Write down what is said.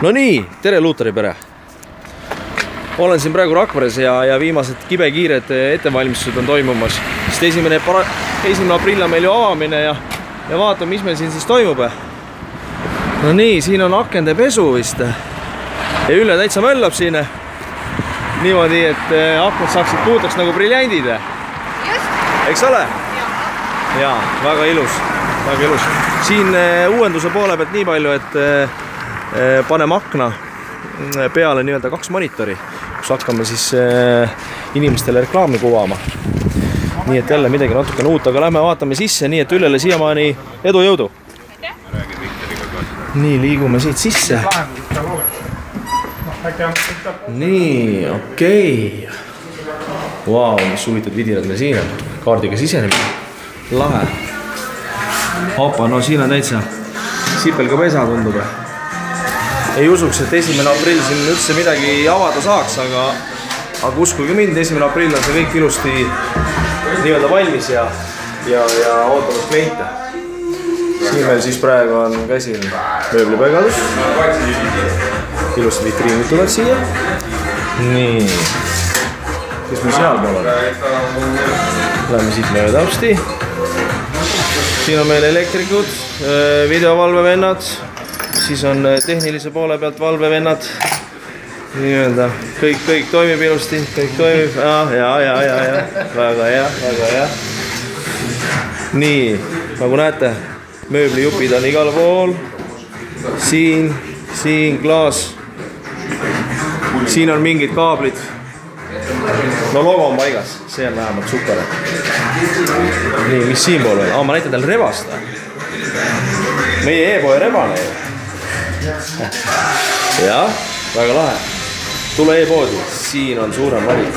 No nii, tere Luuteri pere! Olen siin praegu Rakveres ja viimased kibekiired ettevalmistused on toimumas. Sest esimene aprill on meil ju avamine ja vaatame, mis meil siin siis toimub. No nii, siin on akende pesu vist. Ja Ülle täitsa möllab siin. Niimoodi, et aknad saaksid puhtaks nagu briljandid. Eks ole? Jaa, väga ilus. Väga ilus. Siin uuenduse poole pealt nii palju, et paneme akna peale nii-öelda 2 monitori, kus hakkame siis inimestele reklaami kuvama. Nii et jälle midagi natukene uut, aga lähme vaatame sisse, nii et Üllele siiamaani edu jõudu. Nii, liigume siit sisse. Nii, okei. Vau, mis huvitavad vidinad meil siin on. Kaardiga sisenemine. Lahe. Opa, no siin on täitsa sipelga pesa tundub. Ei usuks, et 1. aprill siin üldse midagi avada saaks, aga uskuge mind, 1. aprill on see kõik ilusti nii-öelda valmis ja ootamas kliente. Siin meil siis praegu on käsil mööblipaigaldus. Ilusti vitriinid tulevad siia. Nii. Kes meil seal pool on? Läheme siit mööda apsti. Siin on meil elektrikud, videovalvevennad. Siis on tehnilise poole pealt valvevennad. Nii-öelda kõik toimib ilusti, kõik toimib. Ja. Väga hea. Nii, nagu näete, mööblijupid on igal pool. Siin klaas. Siin on mingid kaablid. No logo on paigas, see on vähemalt super. Nii, mis siin pool on? Ma näitan teil rebast. Meie e-poe rebane ju. Jah, väga lahe. Tule e-poodi, siin on suurem valik.